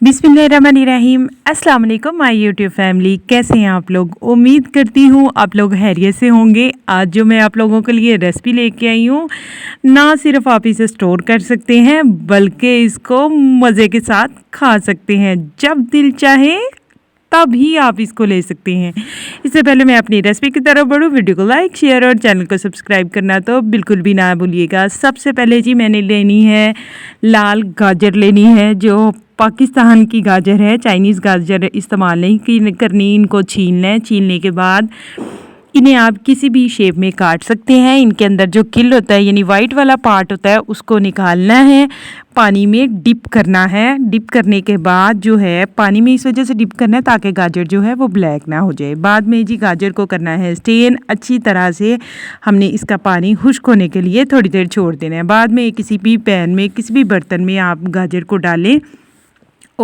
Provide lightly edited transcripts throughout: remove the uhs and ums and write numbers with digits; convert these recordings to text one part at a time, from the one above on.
बिस्मिल्लाहिर्रहमानिर्रहीम। अस्सलाम वालेकुम माय यूट्यूब फैमिली, कैसे हैं आप लोग। उम्मीद करती हूँ आप लोग खैरियत से होंगे। आज जो मैं आप लोगों के लिए रेसिपी लेके आई हूँ, ना सिर्फ आप इसे स्टोर कर सकते हैं बल्कि इसको मज़े के साथ खा सकते हैं। जब दिल चाहे तभी आप इसको ले सकते हैं। इससे पहले मैं अपनी रेसिपी की तरफ बढ़ूँ, वीडियो को लाइक शेयर और चैनल को सब्सक्राइब करना तो बिल्कुल भी ना भूलिएगा। सबसे पहले जी मैंने लेनी है लाल गाजर लेनी है, जो पाकिस्तान की गाजर है, चाइनीज़ गाजर इस्तेमाल नहीं करनी। इनको छीलना है। छीलने के बाद इन्हें आप किसी भी शेप में काट सकते हैं। इनके अंदर जो किल होता है यानी वाइट वाला पार्ट होता है उसको निकालना है, पानी में डिप करना है। डिप करने के बाद जो है पानी में इस वजह से डिप करना है ताकि गाजर जो है वो ब्लैक ना हो जाए। बाद में जी गाजर को करना है स्टेन अच्छी तरह से। हमने इसका पानी खुश्क होने के लिए थोड़ी देर छोड़ देना है। बाद में किसी भी पैन में किसी भी बर्तन में आप गाजर को डालें।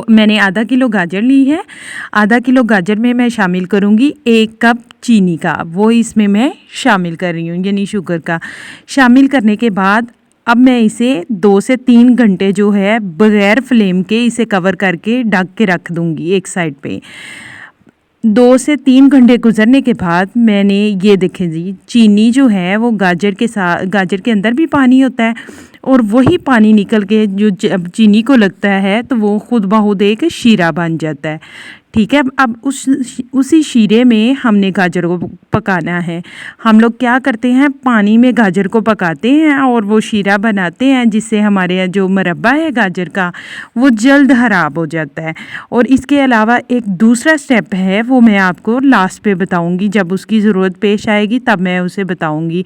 मैंने आधा किलो गाजर ली है। आधा किलो गाजर में मैं शामिल करूँगी 1 कप चीनी का, वो इसमें मैं शामिल कर रही हूँ यानी शुगर का। शामिल करने के बाद अब मैं इसे 2 से 3 घंटे जो है बग़ैर फ्लेम के इसे कवर करके ढक के रख दूँगी एक साइड पे। 2 से 3 घंटे गुजरने के बाद मैंने ये देखें जी, चीनी जो है वो गाजर के अंदर भी पानी होता है और वही पानी निकल के जो चीनी को लगता है तो वो खुद ब खुद एक शीरा बन जाता है। ठीक है, अब उसी शीरे में हमने गाजर को पकाना है। हम लोग क्या करते हैं, पानी में गाजर को पकाते हैं और वो शीरा बनाते हैं, जिससे हमारे जो मुरब्बा है गाजर का वो जल्द ख़राब हो जाता है। और इसके अलावा एक दूसरा स्टेप है, वो मैं आपको लास्ट पे बताऊंगी, जब उसकी ज़रूरत पेश आएगी तब मैं उसे बताऊंगी।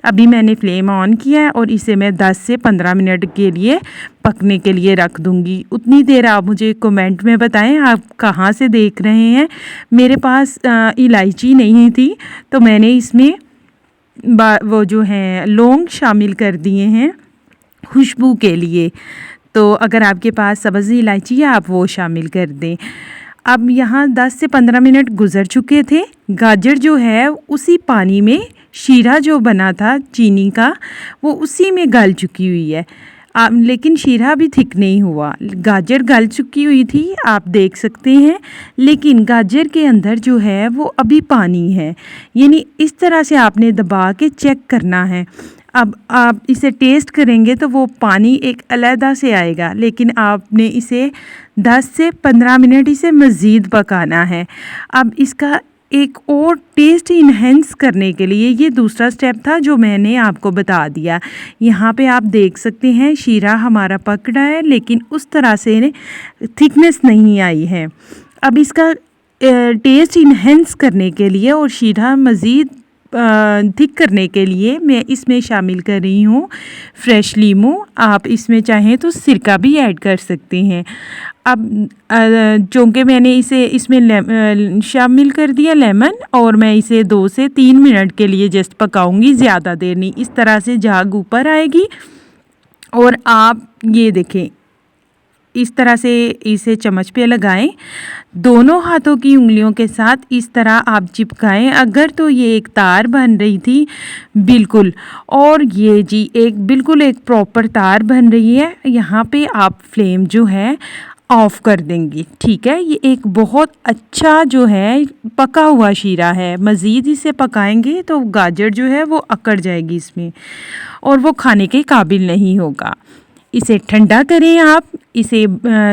अभी मैंने फ्लेम ऑन किया है और इसे मैं 10 से 15 मिनट के लिए पकने के लिए रख दूंगी। उतनी देर आप मुझे कमेंट में बताएं आप कहाँ से देख रहे हैं। मेरे पास इलायची नहीं थी तो मैंने इसमें वो जो है लौंग शामिल कर दिए हैं खुशबू के लिए। तो अगर आपके पास सब्ज़ इलायची है आप वो शामिल कर दें। अब यहाँ 10 से 15 मिनट गुज़र चुके थे। गाजर जो है उसी पानी में, शीरा जो बना था चीनी का वो उसी में गल चुकी हुई है। लेकिन शीरा भी थिक नहीं हुआ। गाजर गल चुकी हुई थी आप देख सकते हैं, लेकिन गाजर के अंदर जो है वो अभी पानी है। यानी इस तरह से आपने दबा के चेक करना है। अब आप इसे टेस्ट करेंगे तो वो पानी एक अलहदा से आएगा, लेकिन आपने इसे 10 से 15 मिनट इसे मज़ीद पकाना है। अब इसका एक और टेस्ट इन्हेंस करने के लिए ये दूसरा स्टेप था जो मैंने आपको बता दिया। यहाँ पे आप देख सकते हैं शीरा हमारा पक रहा है, लेकिन उस तरह से थिकनेस नहीं आई है। अब इसका टेस्ट इन्हेंस करने के लिए और शीरा मज़ीद थिक करने के लिए मैं इसमें शामिल कर रही हूँ फ्रेश लीमू। आप इसमें चाहें तो सिरका भी ऐड कर सकते हैं। अब चूँकि मैंने इसे इसमें शामिल कर दिया लेमन, और मैं इसे 2 से 3 मिनट के लिए जस्ट पकाऊंगी, ज़्यादा देर नहीं। इस तरह से झाग ऊपर आएगी और आप ये देखें इस तरह से इसे चम्मच पे लगाएं, दोनों हाथों की उंगलियों के साथ इस तरह आप चिपकाएं। अगर तो ये एक तार बन रही थी बिल्कुल, और ये जी बिल्कुल एक प्रॉपर तार बन रही है। यहाँ पे आप फ्लेम जो है ऑफ़ कर देंगी। ठीक है, ये एक बहुत अच्छा जो है पका हुआ शीरा है। मज़ीद इसे पकाएंगे तो गाजर जो है वो अकड़ जाएगी इसमें और वो खाने के काबिल नहीं होगा। इसे ठंडा करें आप, इसे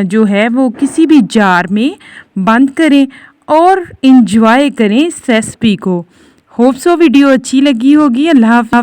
जो है वो किसी भी जार में बंद करें और इंजॉय करें इस रेसिपी को। होप सो वीडियो अच्छी लगी होगी। अल्लाह हाफ़िज़।